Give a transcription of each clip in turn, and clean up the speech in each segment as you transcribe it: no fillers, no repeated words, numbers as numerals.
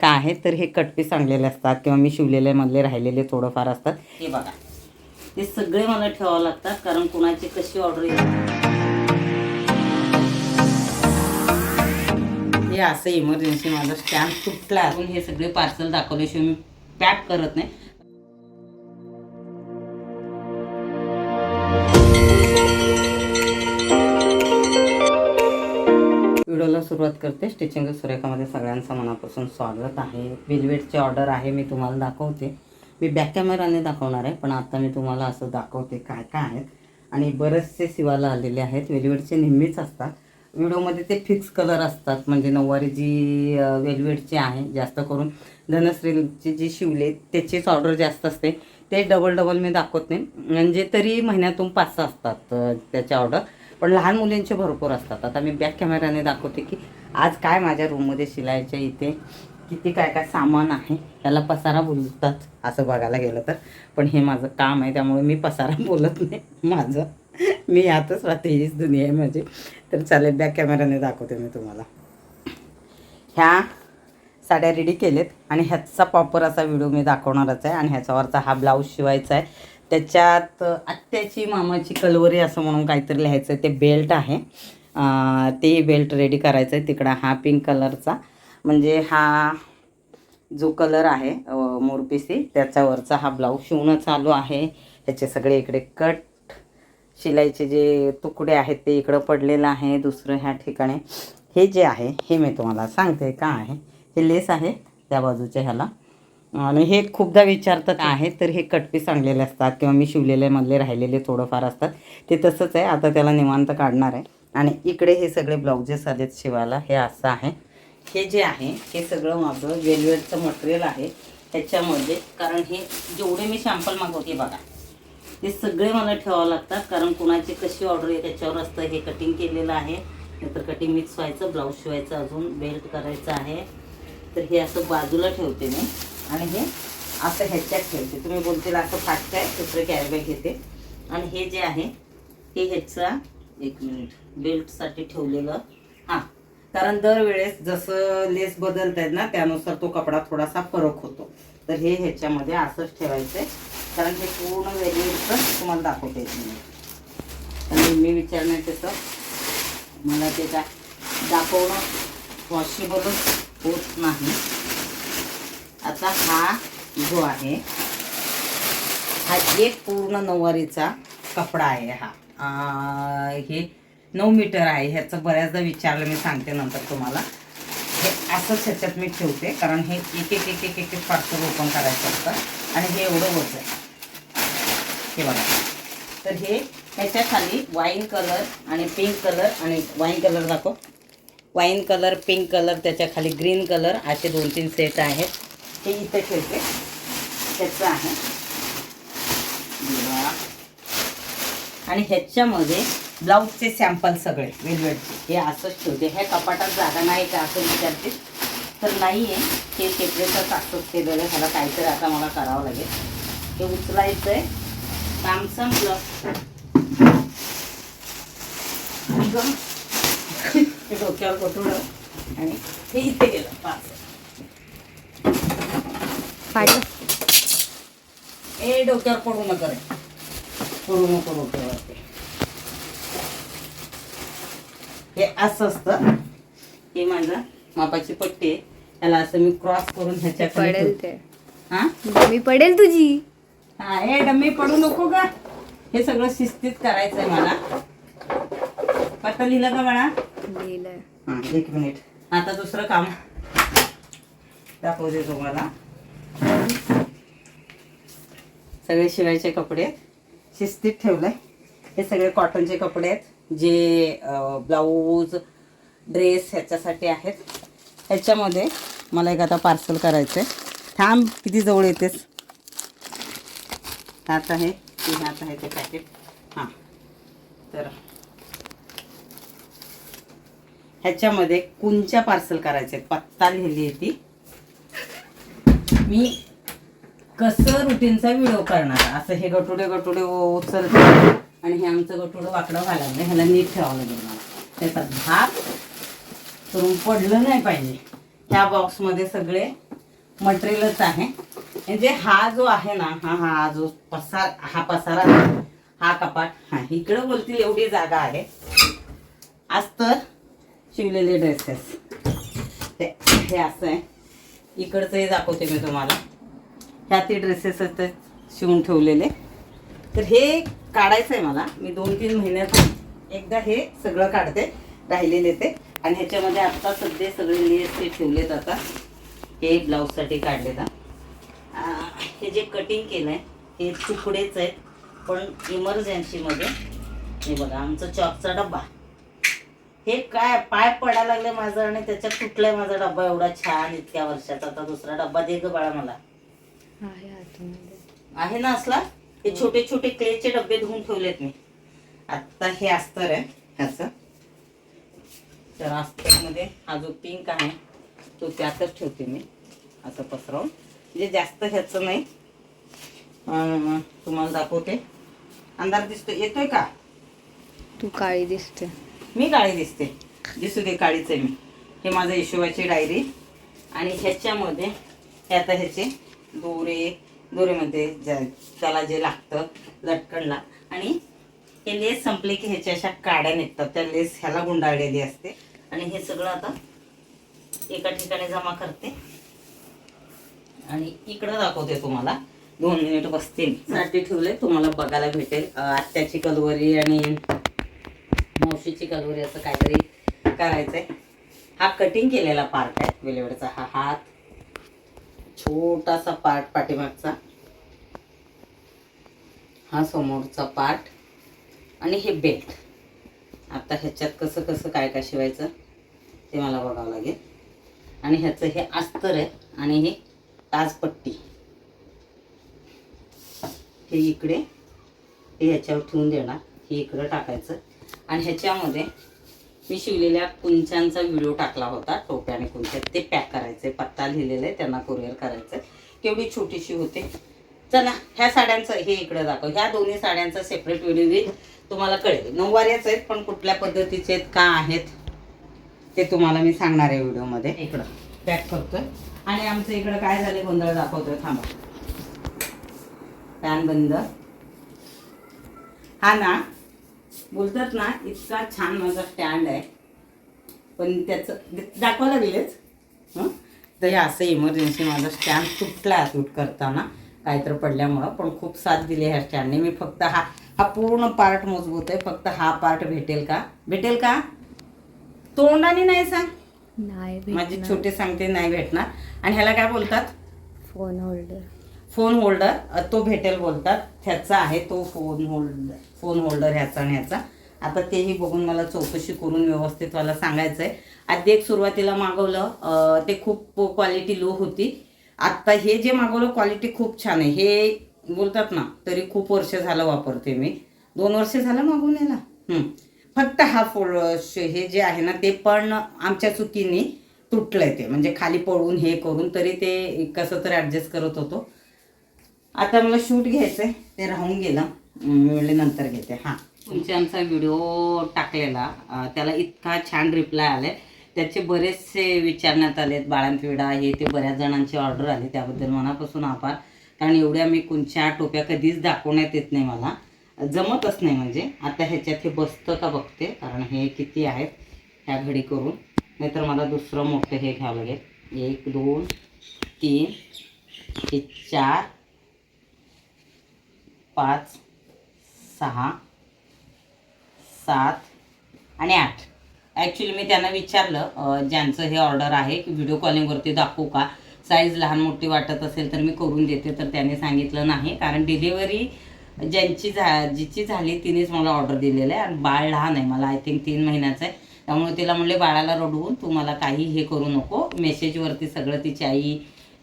काय आहे तर हे कटपीस आणलेले असतात किंवा मी शिवलेले मधले राहिलेले थोडंफार असतात. हे बघा, ते सगळे मला ठेवावं लागतात कारण कुणाची कशी ऑर्डर येईल. हे असं इमर्जन्सी माझं स्टॅम्प तुटला असून हे सगळे पार्सल दाखवल्याशिवाय मी पॅक करत नाही. व्हिडिओला सुरुवात करते. स्टिचिंग सुरेखामध्ये सगळ्यांचं मनापासून स्वागत आहे. वेलवेटची ऑर्डर आहे, मी तुम्हाला दाखवते. मी बॅक कॅमेराने दाखवणार आहे, पण आता मी तुम्हाला असं दाखवते काय काय आहेत. आणि बरेचसे शिवायला आलेले आहेत. वेलवेटचे नेहमीच असतात व्हिडिओमध्ये, ते फिक्स कलर असतात. म्हणजे नऊवारी जी वेलवेटची आहे, जास्त करून धनश्रीची जी शिवले त्याचीच ऑर्डर जास्त असते. ते डबल मी दाखवत नाही, म्हणजे तरी महिन्यातून 5-6 असतात त्याच्या ऑर्डर. पण लहान मुलींचे भरपूर असतात. आता मी बॅक कॅमेराने दाखवते की आज काय माझ्या रूममध्ये शिलाईच्या इथे किती काय काय सामान आहे. त्याला पसारा बोलतात असं बघायला गेलं तर, पण हे माझं काम आहे त्यामुळे मी पसारा बोलत नाही. माझं मी यातच राहते, हीच दुनिया आहे माझी. तर चालेल, बॅक कॅमेराने दाखवते मी तुम्हाला. ह्या साड्या रेडी केलेत आणि ह्याचा प्रॉपर असा व्हिडिओ मी दाखवणारच आहे. आणि ह्याच्यावरचा हा ब्लाऊज शिवायचा आहे. त्याच्यात आत्याची मामाची कलवरी असं म्हणून काहीतरी लिहायचं आहे. ते बेल्ट आहे, ते बेल्ट रेडी करायचं आहे. तिकडं हा पिंक कलरचा, म्हणजे हा जो कलर आहे मोरपिसी, त्याच्यावरचा हा ब्लाऊज शिवणं चालू आहे. ह्याचे सगळे इकडे कट शिलाईचे जे तुकडे आहेत ते इकडं पडलेलं आहे. दुसरं ह्या ठिकाणी हे जे आहे हे मी तुम्हाला सांगते का आहे. हे लेस आहे त्या बाजूच्या ह्याला. आणि हे खूपदा विचारतात आहे तर हे कटपीस आणलेले असतात किंवा मी शिवलेले मधले राहिलेले थोडंफार असतात. ते तसंच आहे, आता त्याला निवांत काढणार आहे. आणि इकडे हे सगळे ब्लाउजेस आलेत शिवायला. हे असं आहे. हे जे आहे हे सगळं माझं वेलवेटचं मटेरियल आहे ह्याच्यामध्ये. कारण हे जेवढे मी सॅम्पल मागवते बघा, ते सगळे मला ठेवावं लागतात कारण कुणाची कशी ऑर्डर आहे त्याच्यावर असतं. हे कटिंग केलेलं आहे, नंतर कटिंग मिक्स व्हायचं, ब्लाऊज शिवायचं, अजून बेल्ट करायचं आहे. तर हे असं बाजूला ठेवते मी आणि हे असं ह्याच्यात ठेवते. तुम्ही बोलतील असं फाटतं आहे, दुसरं कॅरीबॅग घेते. आणि हे जे आहे हे ह्याचा 1 मिनिट बेल्टसाठी ठेवलेलं. हां, कारण दरवेळेस जसं लेस बदलत आहेत ना त्यानुसार तो कपडा थोडासा फरक होतो. तर हे ह्याच्यामध्ये असंच ठेवायचं आहे कारण हे पूर्ण वेगवेगळं तुम्हाला दाखवते. आणि मी विचारण्यात तसं मला ते काय दाखवणं पॉसिबलच होत नाही. आता हा जो आहे हा एक पूर्ण नऊवारीचा कपडा आहे. हा हे 9 मीटर आहे. ह्याचं बऱ्याचदा विचारलं, मी सांगते नंतर तुम्हाला. हे असंच ह्याच्यात मी ठेवते कारण हे एक एक पार्सल ओपन करायचं असतं आणि हे एवढं होतं आहे. हे बघा, तर हे ह्याच्या खाली वाईन कलर आणि पिंक कलर, आणि वाईन कलर दाखव, वाईन कलर, पिंक कलर, त्याच्या खाली ग्रीन कलर, असे 2-3 सेट आहेत. हे इथे ठेवते, त्याचं आहे. आणि ह्याच्यामध्ये ब्लाऊजचे सॅम्पल सगळे वेलवेटचे हे असंच ठेवते. ह्या कपाटात जागा नाही का असं विचारते, तर नाही आहे. हे सेपरेटच असंच केलेलं. ह्याला काहीतरी आता मला करावं लागेल. हे उचलायचं आहे, काम संपलं. डोक्यावर कोठवलं आणि हे इथे गेलं पाच. ए डोक्यावर पडू नका रे, पडू नको डोक्यावरती. हे असं असतं. हे माझं मापाची पट्टी आहे. त्याला असं मी क्रॉस करून ह्याच्या पडेल ते. हां, मी पडेल तुझी. हां, हे डम्मी पडू नको का. हे सगळं शिस्तीत करायचं आहे मला. पत्ता लिहिलं का बाळा? लिहिलंय. हां, 1 मिनिट. आता दुसरं काम दाखवते तुम्हाला. सगळे शिवायचे कपडे शिस्तीत ठेवलंय. हे सगळे कॉटनचे कपडे आहेत जे ब्लाऊज, ड्रेस ह्याच्यासाठी आहेत. ह्याच्यामध्ये मला एक आता पार्सल करायचं आहे. थांब, किती जवळ येतेस. ह्यात आहे की ह्यात आहे ते पॅकेट. हां, तर ह्याच्यामध्ये कुंच्या पार्सल करायचे आहेत. पत्ता लिहिली आहे ती. मी कसं रुटीनचा व्हिडिओ करणार. असं हे गटुडे उचलते आणि हे आमचं गटुडं वाकडं व्हायला लागलं. ह्याला नीट ठेवावं लागेल मला. त्याचा भाग करून पडलं नाही पाहिजे. ह्या बॉक्समध्ये सगळे मटेरियलच आहे. म्हणजे हा जो आहे ना हा जो पसारा हा कपाट, हा इकडं बोलतील एवढी जागा आहे. अस्तर शिवलेले ड्रेसेस हे असं आहे. इकडचंही दाखवते मी तुम्हाला. ह्या ती ड्रेसेस शिवून ठेवलेले. तर हे काढायचं आहे मला. मी 2-3 महिन्यात एकदा हे सगळं काढते राहिलेले ते. आणि ह्याच्यामध्ये आत्ता सध्या सगळे लेस ते ठेवलेत. आता हे ब्लाऊजसाठी काढलेत. हे जे कटिंग केलं आहे हे तुकडेच आहेत, पण इमर्जन्सीमध्ये हे बघा आमचं चॉकचा डब्बा. हे काय पाय पडायला लागले माझं आणि त्याच्यात तुटलाय माझा डब्बा एवढा छान इतक्या वर्षाचा. आता दुसरा डब्बा दे ग बाळा मला. आहे ना असला. हे छोटे छोटे क्लेचे डब्बे धुवून ठेवलेत मी. आता हे अस्तर आहे ह्याचं. तर अस्तरमध्ये हा जो पिंक आहे तो त्यातच ठेवते मी असं पसरवून. म्हणजे जास्त ह्याचं नाही. तुम्हाला दाखवते. अंधार दिसतो येतोय का? तू काळी दिसते. मी काळी दिसते. दिसू दे काळीच आहे मी. हे माझं येशोबाची डायरी. आणि ह्याच्यामध्ये हे आता ह्याचे दोरेमध्ये त्याला जे लागतं लटकनला. आणि हे लेस संपले की ह्याच्या अशा काड्या निघतात. त्या लेस ह्याला गुंडाळलेली असते. आणि हे सगळं आता एका ठिकाणी जमा करते आणि इकडं दाखवते तुम्हाला. 2 मिनिट बसते. साठी ठेवले तुम्हाला बघायला भेटेल. आत्याची कलवरी आणि मावशीची कलवरी असं काहीतरी करायचंय. हा कटिंग केलेला पार्ट आहे वेलवेडचा. हा हात छोटासा पार्ट पाठीमागचा, हा समोरचा पार्ट आणि हे बेल्ट. आता ह्याच्यात कसं कसं काय काय शिवायचं ते मला बघावं लागेल. आणि ह्याचं हे अस्तर आहे आणि हे ताजपट्टी हे इकडे हे ह्याच्यावर ठेवून देणार. हे इकडं टाकायचं. आणि ह्याच्यामध्ये मी शिवलेल्या कुंच्यांचा व्हिडिओ टाकला होता. टोप्या आणि कुंच्या ते पॅक करायचे. पत्ता लिहिलेला आहे त्यांना कुरिअर करायचं. केवढी छोटीशी होते. चला ह्या साड्यांचं हे इकडं दाखव. ह्या दोन्ही साड्यांचा सेपरेट व्हिडिओ तुम्हाला कळेल. नऊवारीच आहेत पण कुठल्या पद्धतीचे आहेत का आहेत ते तुम्हाला मी सांगणार आहे व्हिडिओमध्ये. इकडं पॅक करतोय. आणि आमचं इकडं काय झाले गोंधळ दाखवतोय. थांबा. फॅन बंद. हा ना बोलतात ना इतका छान माझा स्टँड आहे पण त्याचं दाखवायला गेलेच. तर हे असं इमर्जन्सी माझा स्टँड तुटला शूट करताना काहीतरी पडल्यामुळं. पण खूप साथ दिली ह्या स्टँडने. मी फक्त हा पूर्ण पार्ट मजबूत आहे. फक्त हा पार्ट भेटेल का तोंडाने नाही सांग. नाही माझी छोटे सांगते नाही भेटणार. आणि ह्याला काय बोलतात? फोन होल्डर तो भेटेल बोलतात. ह्याचा आहे तो फोन होल्डर ह्याचा आणि ह्याचा. आता तेही बघून मला चौकशी करून व्यवस्थित मला सांगायचं आहे. आधी एक सुरुवातीला मागवलं ते खूप क्वालिटी लो होती. आत्ता हे जे मागवलं क्वालिटी खूप छान आहे. हे बोलतात ना तरी खूप वर्ष झालं वापरते मी. 2 वर्ष झालं मागवून याला. फक्त हा हे जे आहे ना ते पण आमच्या चुकीने तुटलंय. ते म्हणजे खाली पडून हे करून तरी ते कसं तरी ॲडजस्ट करत होतो. आता मला शूट घ्यायचं आहे ते राहून गेलं. वेळेनंतर घेते. हां तुमचे आमचा व्हिडिओ टाकलेला त्याला इतका छान रिप्लाय आले. त्याचे बरेचसे विचारण्यात आलेत. बाळंतविडा हे ते बऱ्याच जणांची ऑर्डर आली. त्याबद्दल मनापासून आभार. कारण एवढ्या मी कुंच्या टोप्या कधीच दाखवण्यात येत नाही. मला जमतच नाही. म्हणजे आता ह्याच्यात हे बसतं का बघते. कारण हे किती आहेत ह्या घडी करून. नाहीतर मला दुसरं मोठं हे घ्यावं लागेल. 1 2 3 हे 4 5 6 7 आणि 8. ॲक्च्युली मी त्यांना विचारलं ज्यांचं हे ऑर्डर आहे की व्हिडिओ कॉलिंगवरती दाखवू का. साईज लहान मोठी वाटत असेल तर मी करून देते. तर त्यांनी सांगितलं नाही. कारण डिलिव्हरी जिची झाली तिनेच मला ऑर्डर दिलेलं आहे. आणि बाळ लहान आहे. मला आय थिंक 3 महिन्याचं आहे. त्यामुळे तिला म्हणले बाळाला रडवून तू मला काही हे करू नको. मेसेजवरती सगळं तिची आई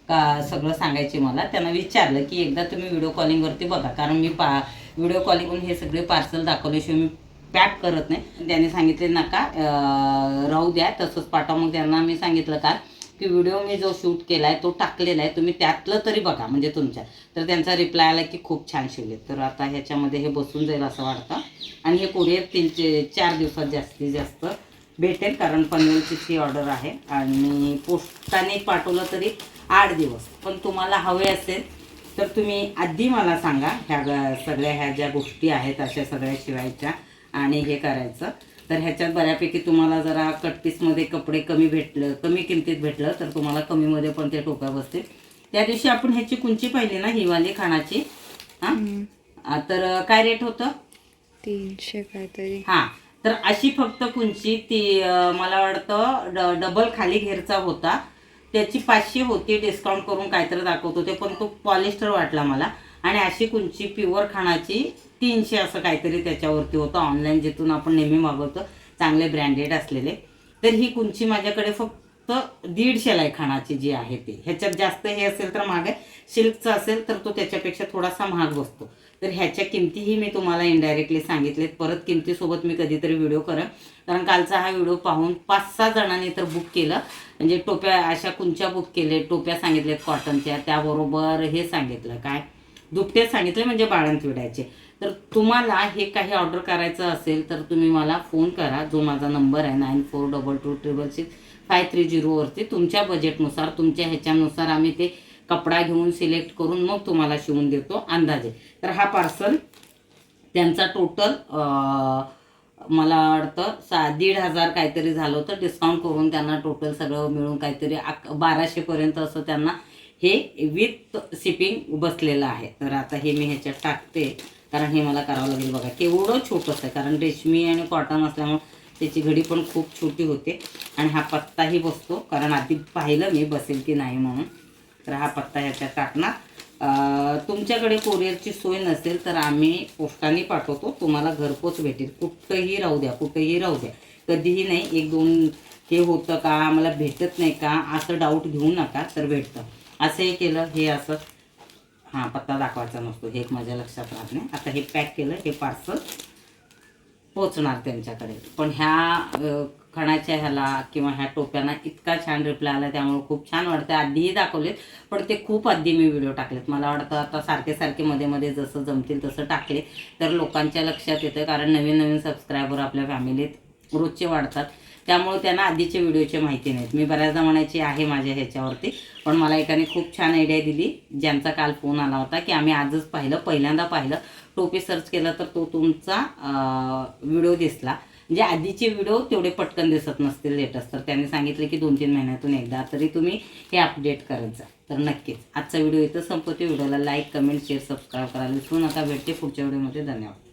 का सगळं सांगायचे मला. त्यांना विचारलं की एकदा तुम्ही व्हिडिओ कॉलिंगवरती बघा. कारण मी व्हिडिओ कॉलिंगवरून हे सगळे पार्सल दाखवल्याशिवाय मी पॅक करत नाही. त्यांनी सांगितले नका राहू द्या तसंच पाठवा. मग त्यांना मी सांगितलं का की व्हिडिओ मी जो शूट केला आहे तो टाकलेला आहे तुम्ही त्यातलं तरी बघा म्हणजे तुमच्या. तर त्यांचा रिप्लाय आला की खूप छान शिवले. तर आता ह्याच्यामध्ये हे बसून जाईल असं वाटतं. आणि हे कुरिअर 3-4 दिवसात जास्तीत जास्त भेटेल. कारण पनवेलची ऑर्डर आहे. आणि पोस्टाने पाठवलं तरी 8 दिवस. पण तुम्हाला हवे असेल तर तुम्ही आधी मला सांगा, सगळ्या ह्या ज्या गोष्टी आहेत अशा सगळ्या शिवायच्या आणि हे करायचं. तर ह्याच्यात बऱ्यापैकी तुम्हाला जरा कटपीसमध्ये कपडे कमी किमतीत भेटलं तर तुम्हाला कमीमध्ये पण ते टोप्या बसतील. त्या दिवशी आपण ह्याची कुंची पाहिली ना, ही वाली खानाची. हां, तर काय रेट होतं? 300 काहीतरी. हां, तर अशी फक्त कुंची ती मला वाटतं डबल खाली घेरचा होता, त्याची 500 होती. डिस्काउंट करून काहीतरी दाखवत होते पण तो पॉलिस्टर वाटला मला. आणि अशी कुंची प्युअर खानाची 300 असं काहीतरी त्याच्यावरती होतं. ऑनलाईन जिथून आपण नेहमी मागवतो चांगले ब्रँडेड असलेले. तर ही कुंची माझ्याकडे फक्त 150ला आहे खानाची जी आहे ती. ह्याच्यात जास्त हे असेल तर महाग आहे, सिल्कचा असेल तर तो त्याच्यापेक्षा थोडासा महाग बसतो. तर ह्याच्या किमतीही मी तुम्हाला इनडायरेक्टली सांगितलेत. परत किमतीसोबत मी कधीतरी व्हिडिओ करेन, कारण कालचा हा व्हिडिओ पाहून 5-6 जणांनी तर बुक केलं. म्हणजे टोप्या अशा कुंच्या बुक केले, टोप्या सांगितल्यात कॉटनच्या, त्याबरोबर हे सांगितलं काय दुपटे सांगितले म्हणजे बाळंत विडायचे. तर तुम्हाला हे काही ऑर्डर करायचं असेल तर तुम्ही मला फोन करा, जो माझा नंबर आहे 9422666530 वरती. तुमच्या बजेटनुसार तुमच्या ह्याच्यानुसार आम्ही ते कपडा घेऊन सिलेक्ट करून मग तुम्हाला शिवून देतो अंदाजे. तर हा पार्सल त्यांचा टोटल मला वाटतं 1,500 काहीतरी झालं होतं. डिस्काउंट करून त्यांना टोटल सगळं मिळून काहीतरी 1200 पर्यंत असं त्यांना हे विथ शिपिंग बसलेलं आहे. तर आता हे मी ह्याच्यात टाकते, कारण हे मला करावं लागेल. बघा केवढं छोटंसं आहे, कारण रेशमी आणि कॉटन असल्यामुळे त्याची घडी पण खूप छोटी होते. आणि हा पत्ताही बसतो, कारण आधी पाहिलं मी बसेल की नाही म्हणून. तर हा पत्ता ह्याच्यात टाकणार. तुमच्याकडे कोरिअरची सोय नसेल तर आम्ही पोस्टाने पाठवतो, तुम्हाला घरपोच भेटेल. कुठंही राहू द्या, कुठंही राहू द्या, कधीही नाही 1-2 हे होतं का आम्हाला भेटत नाही का असं डाऊट घेऊ नका. तर भेटतं. असं हे केलं, हे असं हां पत्ता दाखवायचा नसतो, हे एक माझ्या लक्षात राहत नाही. आता हे पॅक केलं, हे पार्सल पोचणार त्यांच्याकडे. पण ह्या खणाच्या ह्याला किंवा ह्या टोप्यांना इतका छान रिप्लाय आला, त्यामुळे खूप छान वाटतं. आधीही दाखवलेत पण ते खूप आधी मी व्हिडिओ टाकलेत. मला वाटतं आता सारखे मध्ये मध्ये जसं जमतील तसं टाकले तर लोकांच्या लक्षात येतं, कारण नवीन सबस्क्रायबर आपल्या फॅमिलीत रोजचे वाढतात, त्यामुळे त्यांना आधीच्या व्हिडिओची माहिती नाहीत. मी बऱ्याचदा म्हणायची आहे माझ्या ह्याच्यावरती, पण मला एकाने खूप छान आयडिया दिली, ज्यांचा काल फोन आला होता की आम्ही आजच पाहिलं, पहिल्यांदा पाहिलं. टोपी सर्च केला तर तो तुमचा व्हिडिओ दिसला. म्हणजे आधीचे व्हिडिओ तेवढे पटकन दिसत नसतील लेटेस्ट, तर त्यांनी सांगितलं की 2-3 महिन्यातून एकदा तरी तुम्ही हे अपडेट करत जा. तर नक्कीच आजचा व्हिडिओ इथं संपवते. व्हिडिओला लाईक, कमेंट, शेअर, सबस्क्राईब करायला विसरू नका. भेटते पुढच्या व्हिडिओमध्ये. धन्यवाद.